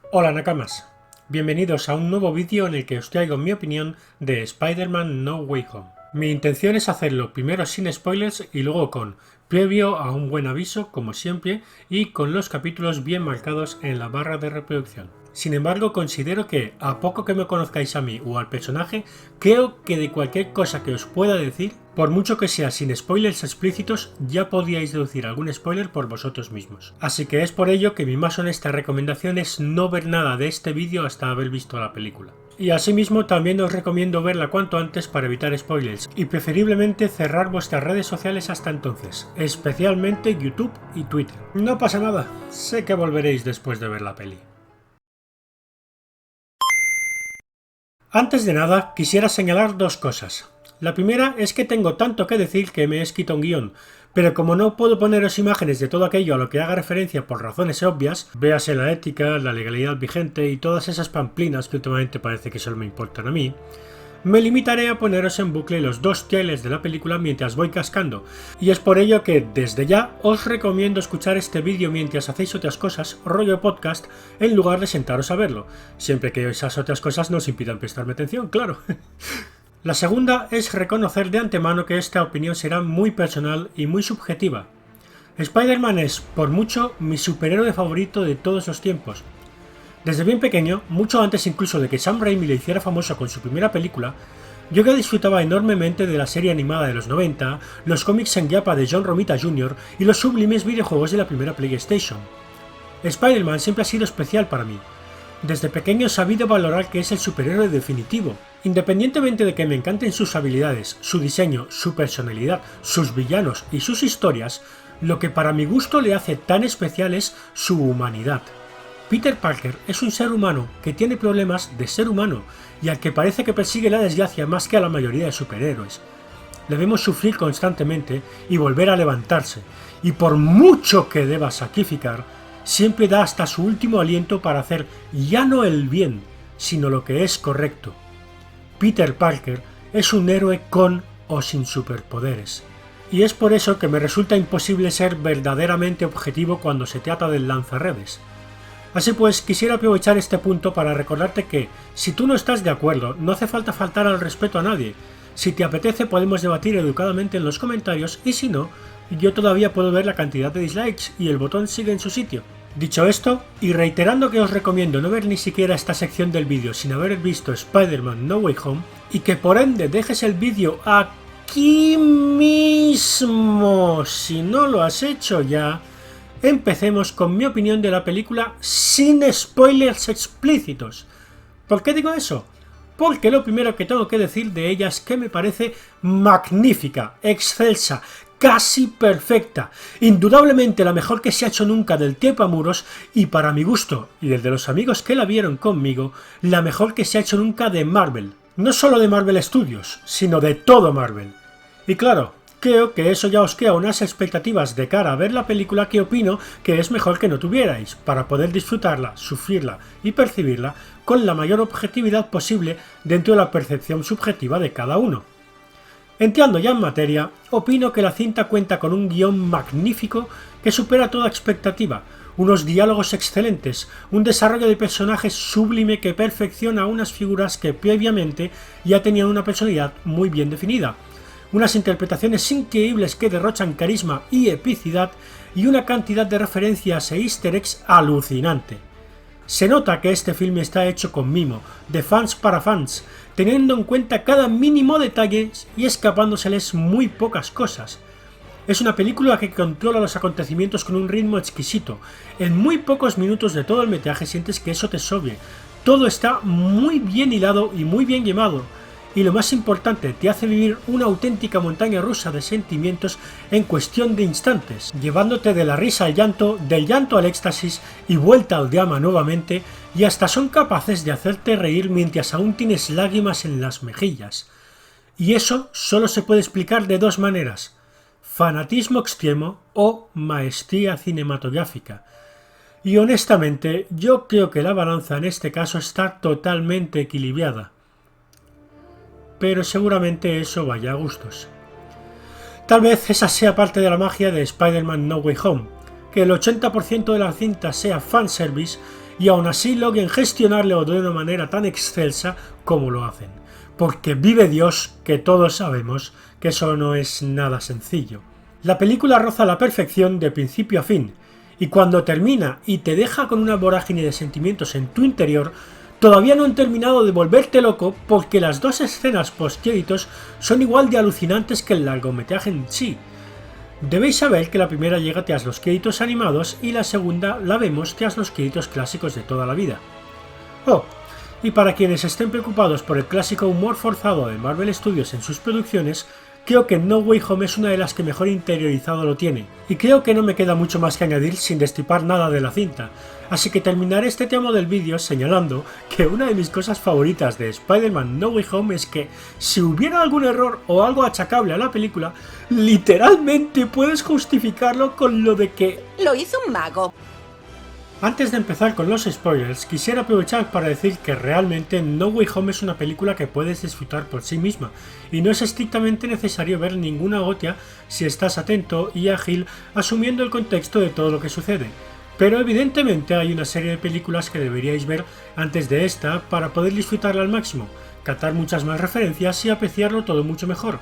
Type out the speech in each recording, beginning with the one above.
Hola Nakamas, bienvenidos a un nuevo vídeo en el que os traigo mi opinión de Spider-Man No Way Home. Mi intención es hacerlo primero sin spoilers y luego con previo a un buen aviso como siempre y con los capítulos bien marcados en la barra de reproducción. Sin embargo, considero que, a poco que me conozcáis a mí o al personaje, creo que de cualquier cosa que os pueda decir, por mucho que sea sin spoilers explícitos, ya podíais deducir algún spoiler por vosotros mismos. Así que es por ello que mi más honesta recomendación es no ver nada de este vídeo hasta haber visto la película. Y asimismo también os recomiendo verla cuanto antes para evitar spoilers y preferiblemente cerrar vuestras redes sociales hasta entonces, especialmente YouTube y Twitter. No pasa nada, sé que volveréis después de ver la peli. Antes de nada, quisiera señalar dos cosas. La primera es que tengo tanto que decir que me he escrito un guión, pero como no puedo poneros imágenes de todo aquello a lo que haga referencia por razones obvias, véase la ética, la legalidad vigente y todas esas pamplinas que últimamente parece que solo me importan a mí, me limitaré a poneros en bucle los dos trailers de la película mientras voy cascando, y es por ello que desde ya os recomiendo escuchar este vídeo mientras hacéis otras cosas, rollo podcast, en lugar de sentaros a verlo, siempre que esas otras cosas no os impidan prestarme atención, claro. La segunda es reconocer de antemano que esta opinión será muy personal y muy subjetiva. Spider-Man es, por mucho, mi superhéroe favorito de todos los tiempos. Desde bien pequeño, mucho antes incluso de que Sam Raimi le hiciera famoso con su primera película, yo ya disfrutaba enormemente de la serie animada de los 90, los cómics en yapa de John Romita Jr. y los sublimes videojuegos de la primera PlayStation. Spider-Man siempre ha sido especial para mí. Desde pequeño he sabido valorar que es el superhéroe definitivo. Independientemente de que me encanten sus habilidades, su diseño, su personalidad, sus villanos y sus historias, lo que para mi gusto le hace tan especial es su humanidad. Peter Parker es un ser humano que tiene problemas de ser humano y al que parece que persigue la desgracia más que a la mayoría de superhéroes. Le vemos sufrir constantemente y volver a levantarse, y por mucho que deba sacrificar, siempre da hasta su último aliento para hacer ya no el bien, sino lo que es correcto. Peter Parker es un héroe con o sin superpoderes, y es por eso que me resulta imposible ser verdaderamente objetivo cuando se trata del lanzarredes. Así pues, quisiera aprovechar este punto para recordarte que, si tú no estás de acuerdo, no hace falta faltar al respeto a nadie. Si te apetece podemos debatir educadamente en los comentarios y si no, yo todavía puedo ver la cantidad de dislikes y el botón sigue en su sitio. Dicho esto, y reiterando que os recomiendo no ver ni siquiera esta sección del vídeo sin haber visto Spider-Man No Way Home, y que por ende dejes el vídeo aquí mismo si no lo has hecho ya, empecemos con mi opinión de la película sin spoilers explícitos. ¿Por qué digo eso? Porque lo primero que tengo que decir de ella es que me parece magnífica, excelsa, casi perfecta, indudablemente la mejor que se ha hecho nunca del trepamuros y para mi gusto, y el de los amigos que la vieron conmigo, la mejor que se ha hecho nunca de Marvel. No solo de Marvel Studios, sino de todo Marvel. Y claro, creo que eso ya os crea unas expectativas de cara a ver la película que opino que es mejor que no tuvierais, para poder disfrutarla, sufrirla y percibirla con la mayor objetividad posible dentro de la percepción subjetiva de cada uno. Entrando ya en materia, opino que la cinta cuenta con un guión magnífico que supera toda expectativa, unos diálogos excelentes, un desarrollo de personajes sublime que perfecciona unas figuras que previamente ya tenían una personalidad muy bien definida, unas interpretaciones increíbles que derrochan carisma y epicidad y una cantidad de referencias e easter eggs alucinante. Se nota que este filme está hecho con mimo, de fans para fans, teniendo en cuenta cada mínimo detalle y escapándoseles muy pocas cosas. Es una película que controla los acontecimientos con un ritmo exquisito. En muy pocos minutos de todo el metraje sientes que eso te sobre. Todo está muy bien hilado y muy bien llevado. Y lo más importante, te hace vivir una auténtica montaña rusa de sentimientos en cuestión de instantes, llevándote de la risa al llanto, del llanto al éxtasis y vuelta al drama nuevamente, y hasta son capaces de hacerte reír mientras aún tienes lágrimas en las mejillas. Y eso solo se puede explicar de dos maneras: fanatismo extremo o maestría cinematográfica. Y honestamente, yo creo que la balanza en este caso está totalmente equilibrada. Pero seguramente eso vaya a gustos. Tal vez esa sea parte de la magia de Spider-Man No Way Home, que el 80% de la cinta sea fanservice y aún así logren gestionarlo de una manera tan excelsa como lo hacen. Porque vive Dios que todos sabemos que eso no es nada sencillo. La película roza la perfección de principio a fin, y cuando termina y te deja con una vorágine de sentimientos en tu interior, todavía no han terminado de volverte loco porque las dos escenas postcréditos son igual de alucinantes que el largometraje en sí. Debéis saber que la primera llega tras los créditos animados y la segunda la vemos tras los créditos clásicos de toda la vida. Oh, y para quienes estén preocupados por el clásico humor forzado de Marvel Studios en sus producciones, creo que No Way Home es una de las que mejor interiorizado lo tiene, y creo que no me queda mucho más que añadir sin destripar nada de la cinta, así que terminaré este tramo del vídeo señalando que una de mis cosas favoritas de Spider-Man No Way Home es que, si hubiera algún error o algo achacable a la película, literalmente puedes justificarlo con lo de que lo hizo un mago. Antes de empezar con los spoilers, quisiera aprovechar para decir que realmente No Way Home es una película que puedes disfrutar por sí misma, y no es estrictamente necesario ver ninguna gotia si estás atento y ágil asumiendo el contexto de todo lo que sucede. Pero evidentemente hay una serie de películas que deberíais ver antes de esta para poder disfrutarla al máximo, captar muchas más referencias y apreciarlo todo mucho mejor.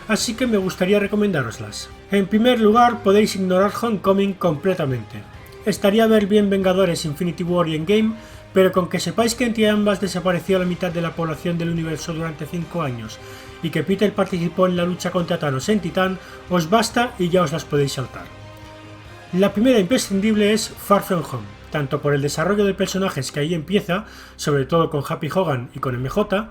Así que me gustaría recomendároslas. En primer lugar, podéis ignorar Homecoming completamente. Estaría ver bien Vengadores, Infinity War y Endgame, pero con que sepáis que entre ambas desapareció la mitad de la población del universo durante 5 años y que Peter participó en la lucha contra Thanos en Titán, os basta y ya os las podéis saltar. La primera imprescindible es Far From Home, tanto por el desarrollo de personajes que ahí empieza, sobre todo con Happy Hogan y con MJ,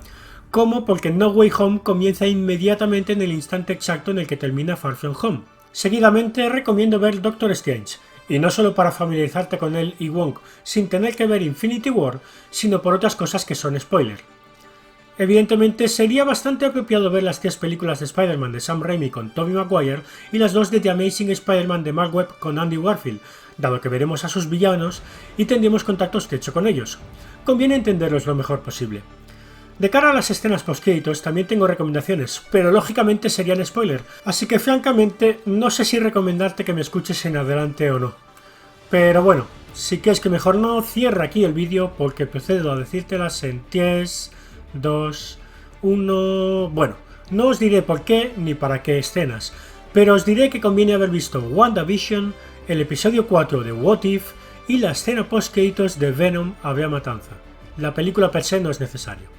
como porque No Way Home comienza inmediatamente en el instante exacto en el que termina Far From Home. Seguidamente recomiendo ver Doctor Strange, y no solo para familiarizarte con él y Wong sin tener que ver Infinity War, sino por otras cosas que son spoiler. Evidentemente sería bastante apropiado ver las 3 películas de Spider-Man de Sam Raimi con Tobey Maguire y las 2 de The Amazing Spider-Man de Mark Webb con Andy Warfield, dado que veremos a sus villanos y tendremos contacto estrecho con ellos. Conviene entenderlos lo mejor posible. De cara a las escenas postcréditos también tengo recomendaciones, pero lógicamente serían spoiler, así que francamente no sé si recomendarte que me escuches en adelante o no. Pero bueno, si crees que mejor no, cierra aquí el vídeo porque procedo a decírtelas en 3, 2, 1... Bueno, no os diré por qué ni para qué escenas, pero os diré que conviene haber visto WandaVision, el episodio 4 de What If y la escena postcréditos de Venom Habría Matanza. La película per se no es necesario.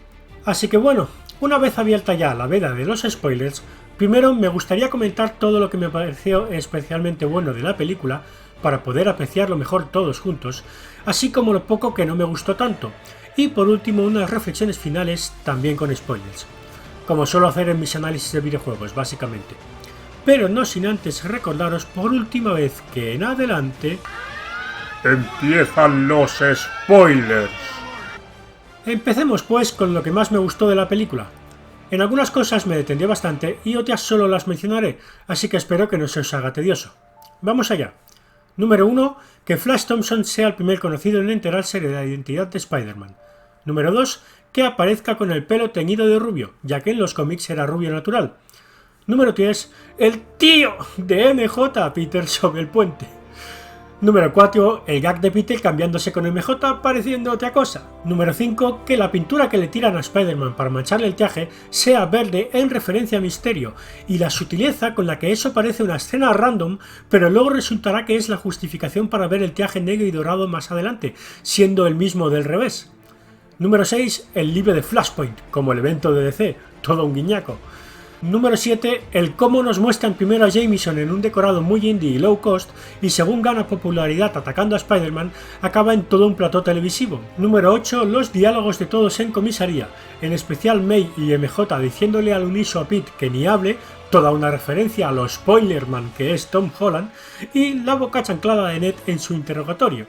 Así que bueno, una vez abierta ya la veda de los spoilers, primero me gustaría comentar todo lo que me pareció especialmente bueno de la película para poder apreciarlo mejor todos juntos, así como lo poco que no me gustó tanto, y por último unas reflexiones finales también con spoilers, como suelo hacer en mis análisis de videojuegos básicamente. Pero no sin antes recordaros por última vez que en adelante empiezan los spoilers. Empecemos pues con lo que más me gustó de la película. En algunas cosas me detendré bastante y otras solo las mencionaré, así que espero que no se os haga tedioso. Vamos allá. Número 1. Que Flash Thompson sea el primer conocido en enterarse de la identidad de Spider-Man. Número 2. Que aparezca con el pelo teñido de rubio, ya que en los cómics era rubio natural. Número 3. El tío de MJ Peter sobre el puente. Número 4. El gag de Peter cambiándose con MJ pareciendo otra cosa. Número 5. Que la pintura que le tiran a Spider-Man para mancharle el traje sea verde en referencia a Misterio, y la sutileza con la que eso parece una escena random, pero luego resultará que es la justificación para ver el traje negro y dorado más adelante, siendo el mismo del revés. Número 6. El libro de Flashpoint, como el evento de DC, todo un guiñaco. Número 7. El cómo nos muestran primero a Jameson en un decorado muy indie y low cost y según gana popularidad atacando a Spider-Man, acaba en todo un plató televisivo. Número 8. Los diálogos de todos en comisaría, en especial May y MJ diciéndole al unísono a Pete que ni hable, toda una referencia a lo Spoilerman que es Tom Holland, y la boca chanclada de Ned en su interrogatorio.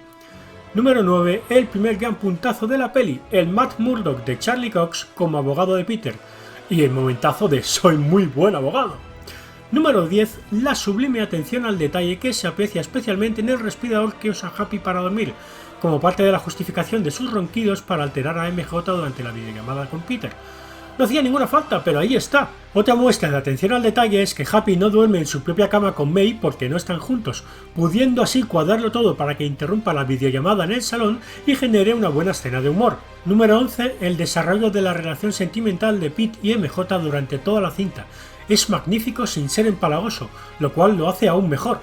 Número 9. El primer gran puntazo de la peli, el Matt Murdock de Charlie Cox como abogado de Peter, y el momentazo de soy muy buen abogado. Número 10. La sublime atención al detalle que se aprecia especialmente en el respirador que usa Happy para dormir, como parte de la justificación de sus ronquidos para alterar a MJ durante la videollamada con Peter. no hacía ninguna falta, pero ahí está. Otra muestra de atención al detalle es que Happy no duerme en su propia cama con May porque no están juntos, pudiendo así cuadrarlo todo para que interrumpa la videollamada en el salón y genere una buena escena de humor. Número 11. El desarrollo de la relación sentimental de Pete y MJ durante toda la cinta. Es magnífico sin ser empalagoso, lo cual lo hace aún mejor.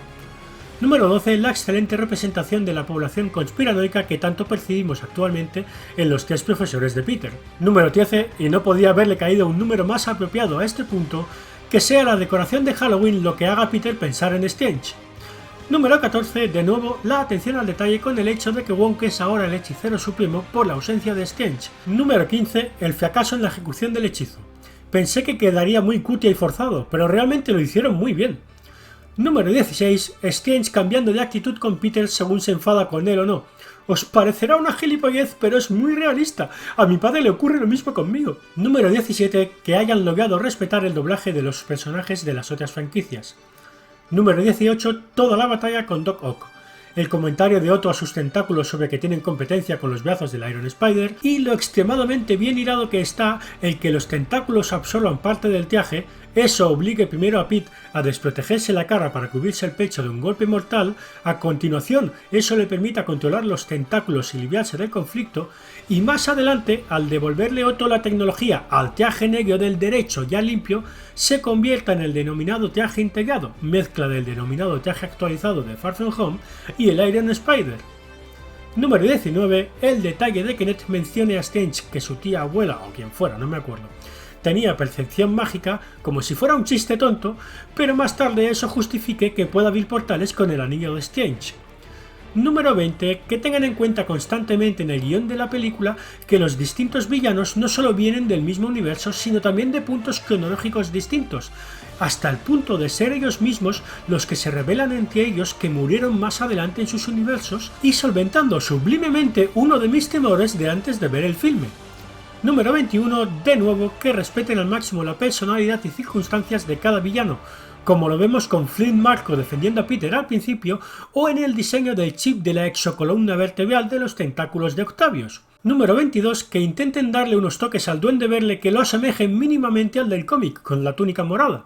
Número 12. La excelente representación de la población conspiranoica que tanto percibimos actualmente en los 3 profesores de Peter. Número 13. Y no podía haberle caído un número más apropiado a este punto, que sea la decoración de Halloween lo que haga a Peter pensar en Strange. Número 14. De nuevo, la atención al detalle con el hecho de que Wonka es ahora el hechicero supremo por la ausencia de Strange. Número 15. El fracaso en la ejecución del hechizo. Pensé que quedaría muy cutia y forzado, pero realmente lo hicieron muy bien. Número 16. Strange cambiando de actitud con Peter según se enfada con él o no. Os parecerá una gilipollez, pero es muy realista. A mi padre le ocurre lo mismo conmigo. Número 17. Que hayan logrado respetar el doblaje de los personajes de las otras franquicias. Número 18. Toda la batalla con Doc Ock. El comentario de Otto a sus tentáculos sobre que tienen competencia con los brazos del Iron Spider y lo extremadamente bien hilado que está el que los tentáculos absorban parte del traje. Eso obligue primero a Pete a desprotegerse la cara para cubrirse el pecho de un golpe mortal, a continuación eso le permita controlar los tentáculos y librarse del conflicto, y más adelante, al devolverle Otto la tecnología al traje negro del derecho ya limpio, se convierta en el denominado traje integrado, mezcla del denominado traje actualizado de Far From Home y el Iron Spider. Número 19. El detalle de que Ned mencione a Strange que su tía abuela, o quien fuera, no me acuerdo, tenía percepción mágica como si fuera un chiste tonto, pero más tarde eso justifique que pueda abrir portales con el anillo de Strange. Número 20. Que tengan en cuenta constantemente en el guión de la película que los distintos villanos no solo vienen del mismo universo, sino también de puntos cronológicos distintos, hasta el punto de ser ellos mismos los que se revelan entre ellos que murieron más adelante en sus universos, y solventando sublimemente uno de mis temores de antes de ver el filme. Número 21. De nuevo, que respeten al máximo la personalidad y circunstancias de cada villano, como lo vemos con Flint Marko defendiendo a Peter al principio o en el diseño del chip de la exocolumna vertebral de los tentáculos de Octavius. Número 22. Que intenten darle unos toques al Duende Verde que lo asemejen mínimamente al del cómic, con la túnica morada.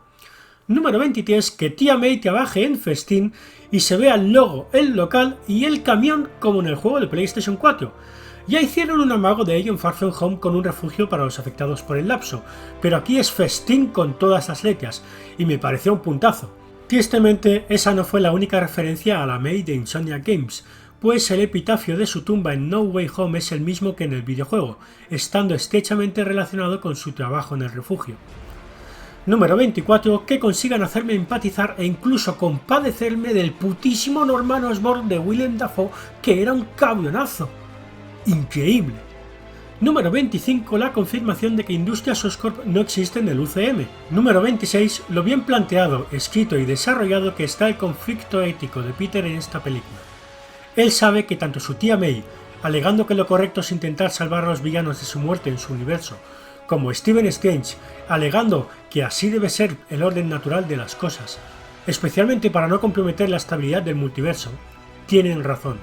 Número 23. Que Tia May trabaje en Festín y se vea el logo, el local y el camión como en el juego de PlayStation 4. Ya hicieron un amago de ello en Far From Home con un refugio para los afectados por el lapso, pero aquí es Festín con todas las letras, y me pareció un puntazo. Tristemente, esa no fue la única referencia a la May de Insomniac Games, pues el epitafio de su tumba en No Way Home es el mismo que en el videojuego, estando estrechamente relacionado con su trabajo en el refugio. Número 24. Que consigan hacerme empatizar e incluso compadecerme del putísimo Norman Osborn de Willem Dafoe, que era un cabronazo. Increíble. Número 25. La confirmación de que Industrias Oscorp no existe en el UCM. Número 26. Lo bien planteado, escrito y desarrollado que está el conflicto ético de Peter en esta película. Él sabe que tanto su tía May, alegando que lo correcto es intentar salvar a los villanos de su muerte en su universo, como Stephen Strange, alegando que así debe ser el orden natural de las cosas, especialmente para no comprometer la estabilidad del multiverso, tienen razón.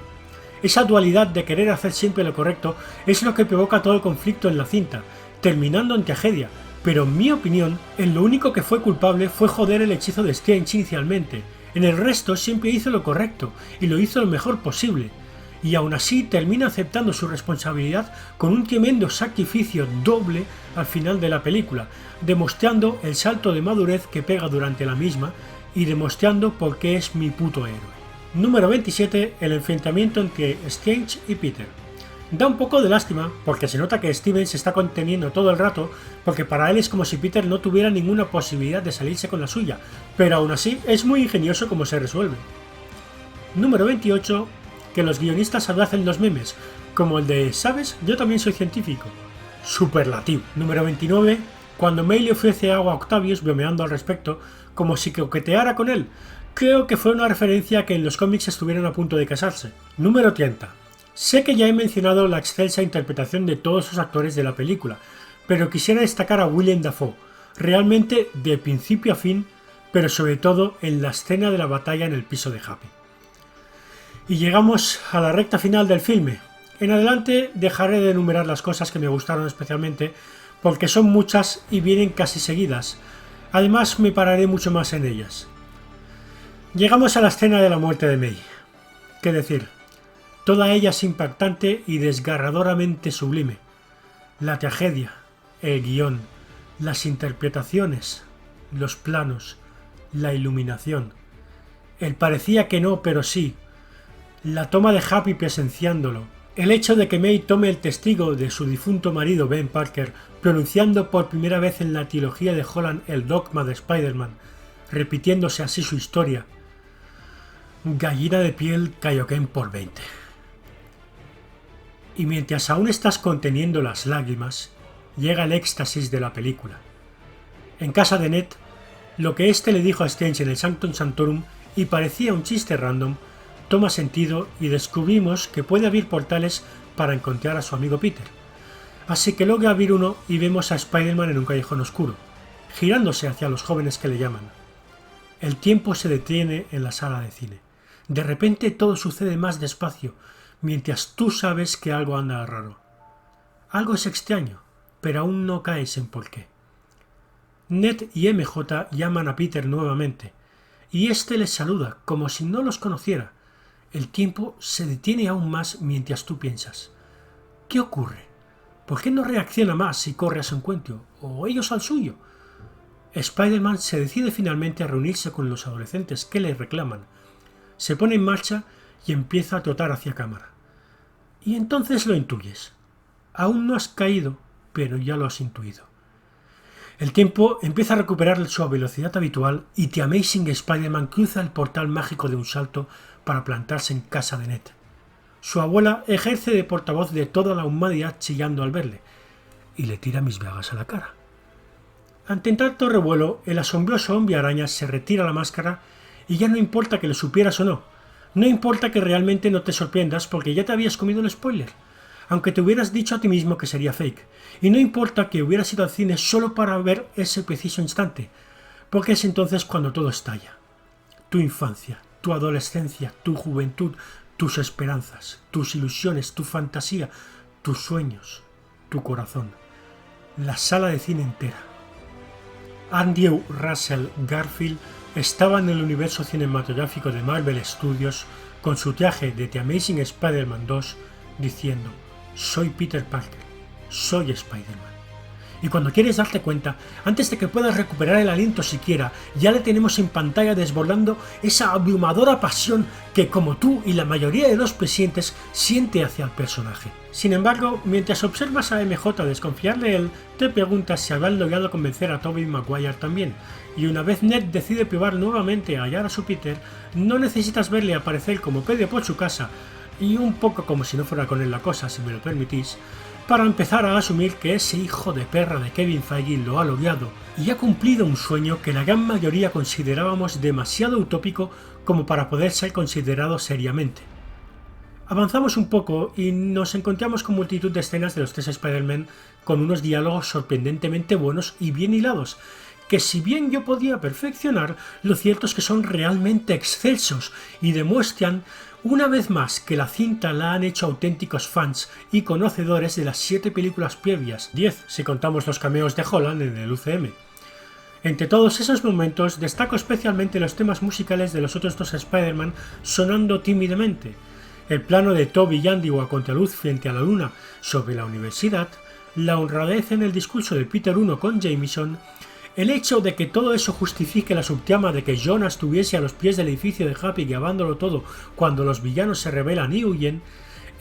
Esa dualidad de querer hacer siempre lo correcto es lo que provoca todo el conflicto en la cinta, terminando en tragedia, pero en mi opinión, en lo único que fue culpable fue joder el hechizo de Strange inicialmente. En el resto siempre hizo lo correcto, y lo hizo lo mejor posible, y aún así termina aceptando su responsabilidad con un tremendo sacrificio doble al final de la película, demostrando el salto de madurez que pega durante la misma, y demostrando por qué es mi puto héroe. Número 27. El enfrentamiento entre Strange y Peter. Da un poco de lástima porque se nota que Steven se está conteniendo todo el rato porque para él es como si Peter no tuviera ninguna posibilidad de salirse con la suya, pero aún así es muy ingenioso como se resuelve. Número 28. Que los guionistas abracen los memes, como el de ¿sabes? Yo también soy científico. Superlativo. Número 29. Cuando May le ofrece agua a Octavius bromeando al respecto, como si coqueteara con él. Creo que fue una referencia a que en los cómics estuvieran a punto de casarse. Número 30. Sé que ya he mencionado la excelsa interpretación de todos los actores de la película, pero quisiera destacar a Willem Dafoe, realmente de principio a fin, pero sobre todo en la escena de la batalla en el piso de Happy. Y llegamos a la recta final del filme. En adelante dejaré de enumerar las cosas que me gustaron especialmente, porque son muchas y vienen casi seguidas. Además me pararé mucho más en ellas. Llegamos a la escena de la muerte de May. ¿Qué decir? Toda ella es impactante y desgarradoramente sublime. La tragedia, el guión, las interpretaciones, los planos, la iluminación. El parecía que no, pero sí. La toma de Happy presenciándolo. El hecho de que May tome el testigo de su difunto marido Ben Parker, pronunciando por primera vez en la trilogía de Holland el dogma de Spider-Man, repitiéndose así su historia. Gallina de piel Kaioken por 20. Y mientras aún estás conteniendo las lágrimas, llega el éxtasis de la película. En casa de Ned, lo que éste le dijo a Strange en el Sanctum Sanctorum y parecía un chiste random, toma sentido y descubrimos que puede abrir portales para encontrar a su amigo Peter. Así que logra abrir uno y vemos a Spider-Man en un callejón oscuro, girándose hacia los jóvenes que le llaman. El tiempo se detiene en la sala de cine. De repente todo sucede más despacio, mientras tú sabes que algo anda raro. Algo es extraño, pero aún no caes en por qué. Ned y MJ llaman a Peter nuevamente, y éste les saluda como si no los conociera. El tiempo se detiene aún más mientras tú piensas. ¿Qué ocurre? ¿Por qué no reacciona más y corre a su encuentro? ¿O ellos al suyo? Spider-Man se decide finalmente a reunirse con los adolescentes que le reclaman. Se pone en marcha y empieza a trotar hacia cámara. Y entonces lo intuyes. Aún no has caído, pero ya lo has intuido. El tiempo empieza a recuperar su velocidad habitual y The Amazing Spider-Man cruza el portal mágico de un salto para plantarse en casa de Ned. Su abuela ejerce de portavoz de toda la humanidad chillando al verle, y le tira mis bragas a la cara. Ante tanto revuelo, el asombroso hombre araña se retira la máscara y ya no importa que lo supieras o no. No importa que realmente no te sorprendas porque ya te habías comido el spoiler, aunque te hubieras dicho a ti mismo que sería fake. Y no importa que hubieras ido al cine solo para ver ese preciso instante, porque es entonces cuando todo estalla. Tu infancia, tu adolescencia, tu juventud, tus esperanzas, tus ilusiones, tu fantasía, tus sueños, tu corazón. La sala de cine entera. Andrew Russell Garfield estaba en el universo cinematográfico de Marvel Studios con su traje de The Amazing Spider-Man 2 diciendo: soy Peter Parker, soy Spider-Man. Y cuando quieres darte cuenta, antes de que puedas recuperar el aliento siquiera, ya le tenemos en pantalla desbordando esa abrumadora pasión que, como tú y la mayoría de los presentes, siente hacia el personaje. Sin embargo, mientras observas a MJ desconfiar de él, te preguntas si habrán logrado convencer a Tobey Maguire también. Y una vez Ned decide probar nuevamente a hallar a su Peter, no necesitas verle aparecer como Pedro por su casa, y un poco como si no fuera con él la cosa, si me lo permitís, para empezar a asumir que ese hijo de perra de Kevin Feige lo ha logrado y ha cumplido un sueño que la gran mayoría considerábamos demasiado utópico como para poder ser considerado seriamente. Avanzamos un poco y nos encontramos con multitud de escenas de los tres Spider-Man con unos diálogos sorprendentemente buenos y bien hilados, que si bien yo podía perfeccionar, lo cierto es que son realmente excelsos y demuestran una vez más que la cinta la han hecho auténticos fans y conocedores de las 7 películas previas, 10 si contamos los cameos de Holland en el UCM. Entre todos esos momentos destaco especialmente los temas musicales de los otros dos Spider-Man sonando tímidamente, el plano de Tobey y Andrew a contraluz frente a la luna sobre la universidad, la honradez en el discurso de Peter 1 con Jameson, el hecho de que todo eso justifique la subtrama de que Jonah estuviese a los pies del edificio de Happy grabándolo todo cuando los villanos se rebelan y huyen,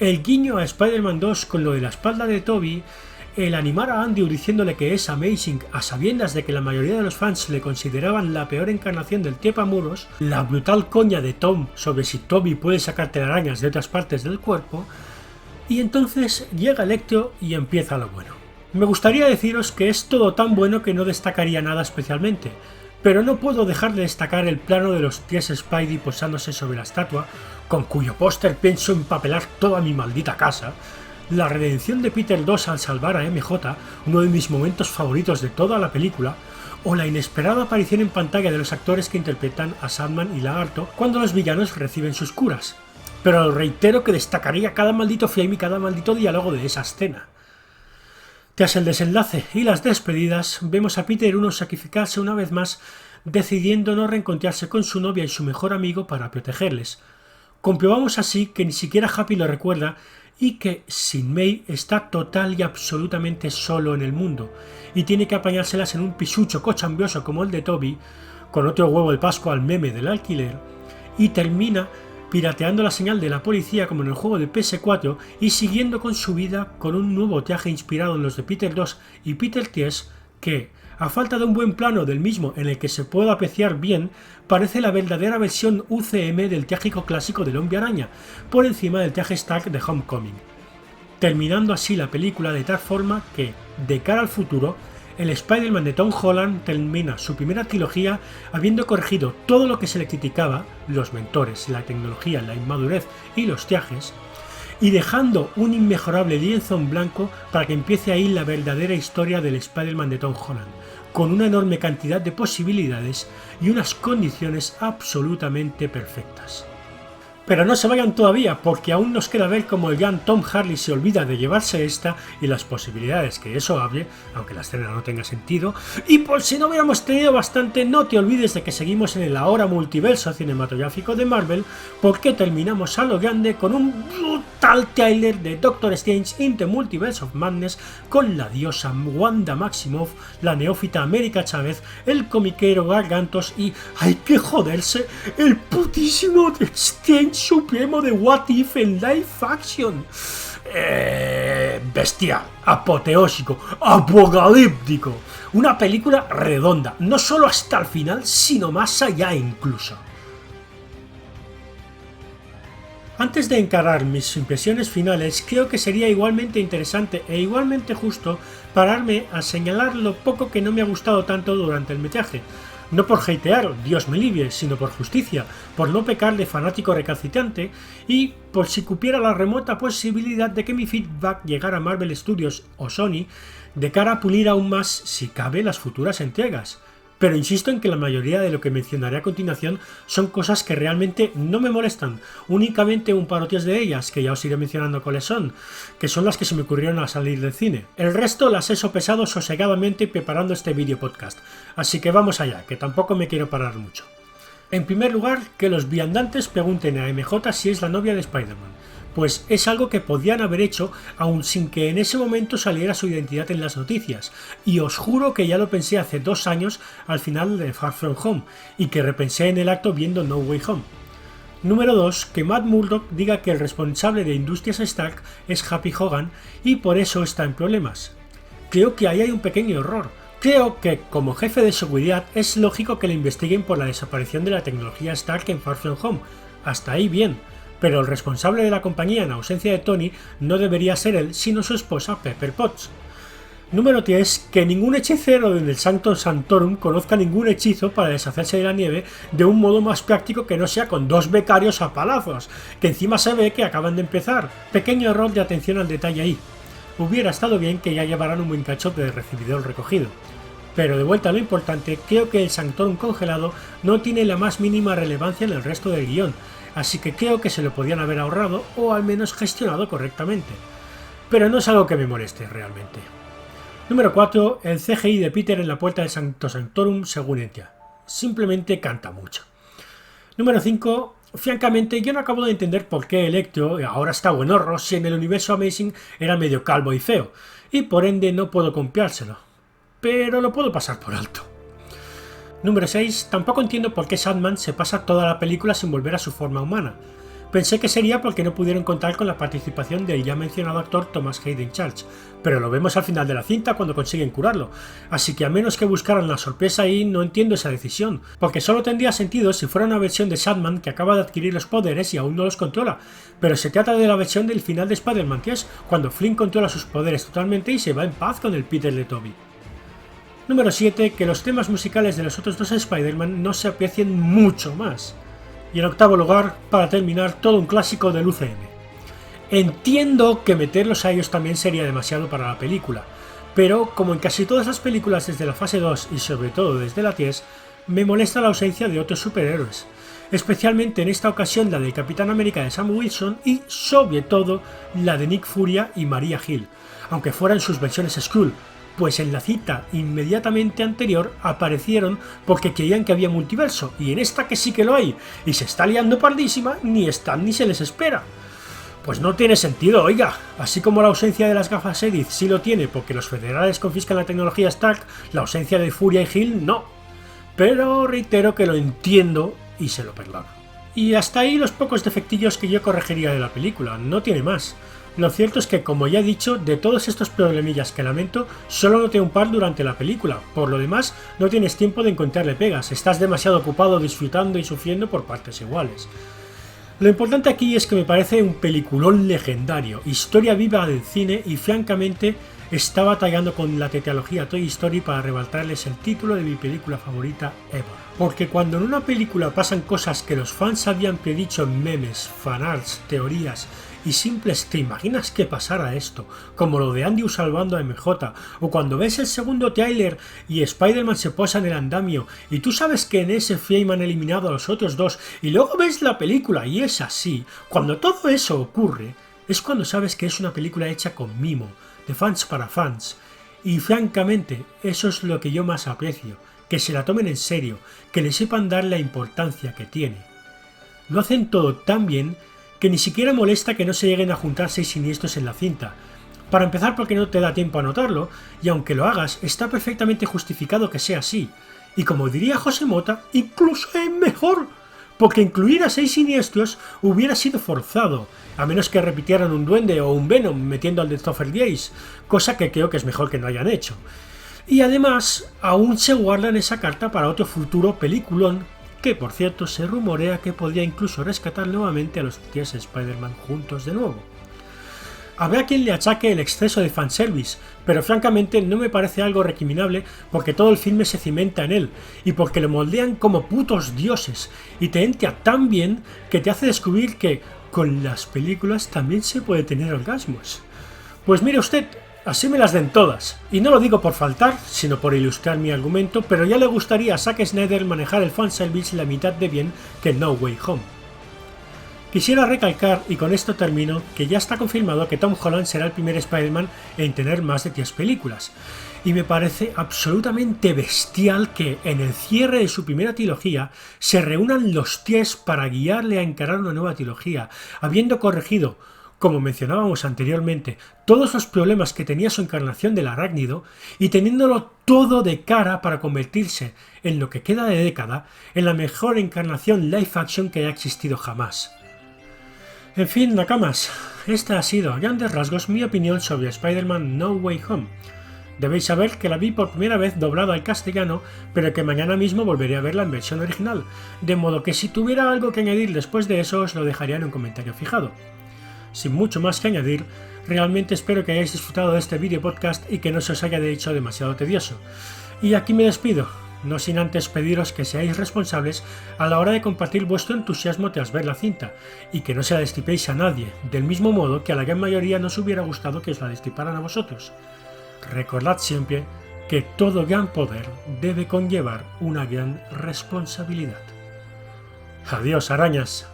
el guiño a Spider-Man 2 con lo de la espalda de Tobey, el animar a Andrew diciéndole que es amazing a sabiendas de que la mayoría de los fans le consideraban la peor encarnación del trepamuros, la brutal coña de Tom sobre si Tobey puede sacar telarañas de otras partes del cuerpo, y entonces llega Electro y empieza lo bueno. Me gustaría deciros que es todo tan bueno que no destacaría nada especialmente, pero no puedo dejar de destacar el plano de los 3 Spidey posándose sobre la estatua, con cuyo póster pienso empapelar toda mi maldita casa, la redención de Peter 2 al salvar a MJ, uno de mis momentos favoritos de toda la película, o la inesperada aparición en pantalla de los actores que interpretan a Sandman y Lagarto cuando los villanos reciben sus curas. Pero reitero que destacaría cada maldito frame y cada maldito diálogo de esa escena. Tras el desenlace y las despedidas, vemos a Peter 1 sacrificarse una vez más, decidiendo no reencontrarse con su novia y su mejor amigo para protegerles. Comprobamos así que ni siquiera Happy lo recuerda y que sin May está total y absolutamente solo en el mundo y tiene que apañárselas en un pisucho cochambroso como el de Toby, con otro huevo de Pascua al meme del alquiler, y termina pirateando la señal de la policía como en el juego de PS4 y siguiendo con su vida con un nuevo traje inspirado en los de Peter 2 y Peter 3 que, a falta de un buen plano del mismo en el que se pueda apreciar bien, parece la verdadera versión UCM del trágico clásico del Hombre Araña, por encima del traje Stark de Homecoming, terminando así la película de tal forma que, de cara al futuro, el Spider-Man de Tom Holland termina su primera trilogía habiendo corregido todo lo que se le criticaba, los mentores, la tecnología, la inmadurez y los trajes, y dejando un inmejorable lienzo en blanco para que empiece ahí la verdadera historia del Spider-Man de Tom Holland, con una enorme cantidad de posibilidades y unas condiciones absolutamente perfectas. Pero no se vayan todavía, porque aún nos queda ver cómo el gran Tom Hardy se olvida de llevarse esta y las posibilidades que eso abre, aunque la escena no tenga sentido. Y por si no hubiéramos tenido bastante, no te olvides de que seguimos en el ahora multiverso cinematográfico de Marvel, porque terminamos a lo grande con un brutal trailer de Doctor Strange in the Multiverse of Madness con la diosa Wanda Maximoff, la neófita América Chávez, el comiquero Gargantos y, hay que joderse, el putísimo Strange supremo de What If en live action. Bestial, apoteósico, apocalíptico. Una película redonda, no solo hasta el final, sino más allá incluso. Antes de encarar mis impresiones finales, creo que sería igualmente interesante e igualmente justo pararme a señalar lo poco que no me ha gustado tanto durante el metraje. No por hatear, Dios me libie, sino por justicia, por no pecar de fanático recalcitrante y por si cupiera la remota posibilidad de que mi feedback llegara a Marvel Studios o Sony de cara a pulir aún más, si cabe, las futuras entregas. Pero insisto en que la mayoría de lo que mencionaré a continuación son cosas que realmente no me molestan, únicamente un par o tres de ellas, que ya os iré mencionando cuáles son, que son las que se me ocurrieron al salir del cine. El resto las he sopesado sosegadamente preparando este vídeo podcast, así que vamos allá, que tampoco me quiero parar mucho. En primer lugar, que los viandantes pregunten a MJ si es la novia de Spider-Man, pues es algo que podían haber hecho aun sin que en ese momento saliera su identidad en las noticias, y os juro que ya lo pensé hace 2 años al final de Far From Home, y que repensé en el acto viendo No Way Home. Número 2. Que Matt Murdock diga que el responsable de Industrias Stark es Happy Hogan y por eso está en problemas. Creo que ahí hay un pequeño error. Creo que, como jefe de seguridad, es lógico que le investiguen por la desaparición de la tecnología Stark en Far From Home. Hasta ahí bien. Pero el responsable de la compañía en ausencia de Tony no debería ser él, sino su esposa Pepper Potts. Número 3. Que ningún hechicero del Sanctum Sanctorum conozca ningún hechizo para deshacerse de la nieve de un modo más práctico que no sea con 2 becarios a palazos, que encima se ve que acaban de empezar. Pequeño error de atención al detalle ahí. Hubiera estado bien que ya llevaran un buen cachote de recibidor recogido. Pero de vuelta a lo importante, creo que el Sanctorum congelado no tiene la más mínima relevancia en el resto del guión, así que creo que se lo podían haber ahorrado o al menos gestionado correctamente. Pero no es algo que me moleste realmente. Número 4. El CGI de Peter en la puerta del Sancto Sanctorum según ella. Simplemente canta mucho. Número 5. Francamente, yo no acabo de entender por qué Electro ahora está buenorro si en el universo Amazing era medio calvo y feo, y por ende no puedo comprárselo. Pero lo puedo pasar por alto. Número 6. Tampoco entiendo por qué Sandman se pasa toda la película sin volver a su forma humana. Pensé que sería porque no pudieron contar con la participación del ya mencionado actor Thomas Hayden Church, pero lo vemos al final de la cinta cuando consiguen curarlo, así que a menos que buscaran la sorpresa ahí no entiendo esa decisión, porque solo tendría sentido si fuera una versión de Sandman que acaba de adquirir los poderes y aún no los controla, pero se trata de la versión del final de Spider-Man 3, cuando Flynn controla sus poderes totalmente y se va en paz con el Peter de Tobey. Número 7. Que los temas musicales de los otros 2 Spider-Man no se aprecien mucho más. Y en octavo lugar, para terminar, todo un clásico del UCM. Entiendo que meterlos a ellos también sería demasiado para la película, pero como en casi todas las películas desde la fase 2 y sobre todo desde la 10, me molesta la ausencia de otros superhéroes, especialmente en esta ocasión la del Capitán América de Sam Wilson y sobre todo la de Nick Furia y Maria Hill, aunque fueran sus versiones Skrull, pues en la cinta inmediatamente anterior aparecieron porque creían que había multiverso, y en esta que sí que lo hay, y se está liando pardísima, ni están ni se les espera. Pues no tiene sentido, oiga. Así como la ausencia de las gafas Edith sí lo tiene porque los federales confiscan la tecnología Stark, la ausencia de Furia y Hill no. Pero reitero que lo entiendo y se lo perdono. Y hasta ahí los pocos defectillos que yo corregiría de la película, no tiene más. Lo cierto es que, como ya he dicho, de todos estos problemillas que lamento, solo noté un par durante la película. Por lo demás, no tienes tiempo de encontrarle pegas, estás demasiado ocupado disfrutando y sufriendo por partes iguales. Lo importante aquí es que me parece un peliculón legendario, historia viva del cine, y francamente está batallando con la tetralogía Toy Story para arrebatarles el título de mi película favorita ever. Porque cuando en una película pasan cosas que los fans habían predicho en memes, fanarts, teorías y simples ¿te imaginas que pasara esto? Como lo de Andy salvando a MJ, o cuando ves el segundo tráiler y Spider-Man se posa en el andamio y tú sabes que en ese frame han eliminado a los otros dos y luego ves la película y es así, cuando todo eso ocurre es cuando sabes que es una película hecha con mimo, de fans para fans, y francamente eso es lo que yo más aprecio, que se la tomen en serio, que le sepan dar la importancia que tiene. Lo hacen todo tan bien que ni siquiera molesta que no se lleguen a juntar 6 siniestros en la cinta. Para empezar porque no te da tiempo a notarlo, y aunque lo hagas, está perfectamente justificado que sea así. Y como diría José Mota, incluso es mejor, porque incluir a 6 siniestros hubiera sido forzado, a menos que repitieran un duende o un Venom metiendo al de Topher Grace, cosa que creo que es mejor que no hayan hecho. Y además, aún se guardan esa carta para otro futuro peliculón, que por cierto se rumorea que podría incluso rescatar nuevamente a los 3 Spider-Man juntos de nuevo. Habrá quien le achaque el exceso de fanservice, pero francamente no me parece algo recriminable porque todo el filme se cimenta en él, y porque lo moldean como putos dioses, y te entra tan bien que te hace descubrir que con las películas también se puede tener orgasmos. Pues mire usted, así me las den todas, y no lo digo por faltar, sino por ilustrar mi argumento, pero ya le gustaría a Zack Snyder manejar el fanservice la mitad de bien que No Way Home. Quisiera recalcar, y con esto termino, que ya está confirmado que Tom Holland será el primer Spider-Man en tener más de 10 películas, y me parece absolutamente bestial que en el cierre de su primera trilogía se reúnan los 10 para guiarle a encarar una nueva trilogía, habiendo corregido, como mencionábamos anteriormente, todos los problemas que tenía su encarnación del arácnido y teniéndolo todo de cara para convertirse, en lo que queda de década, en la mejor encarnación live action que haya existido jamás. En fin, nakamas, esta ha sido a grandes rasgos mi opinión sobre Spider-Man No Way Home. Debéis saber que la vi por primera vez doblada al castellano, pero que mañana mismo volveré a verla en versión original, de modo que si tuviera algo que añadir después de eso os lo dejaría en un comentario fijado. Sin mucho más que añadir, realmente espero que hayáis disfrutado de este video podcast y que no se os haya hecho demasiado tedioso. Y aquí me despido, no sin antes pediros que seáis responsables a la hora de compartir vuestro entusiasmo tras ver la cinta, y que no se la destripéis a nadie, del mismo modo que a la gran mayoría nos hubiera gustado que os la destriparan a vosotros. Recordad siempre que todo gran poder debe conllevar una gran responsabilidad. Adiós, arañas.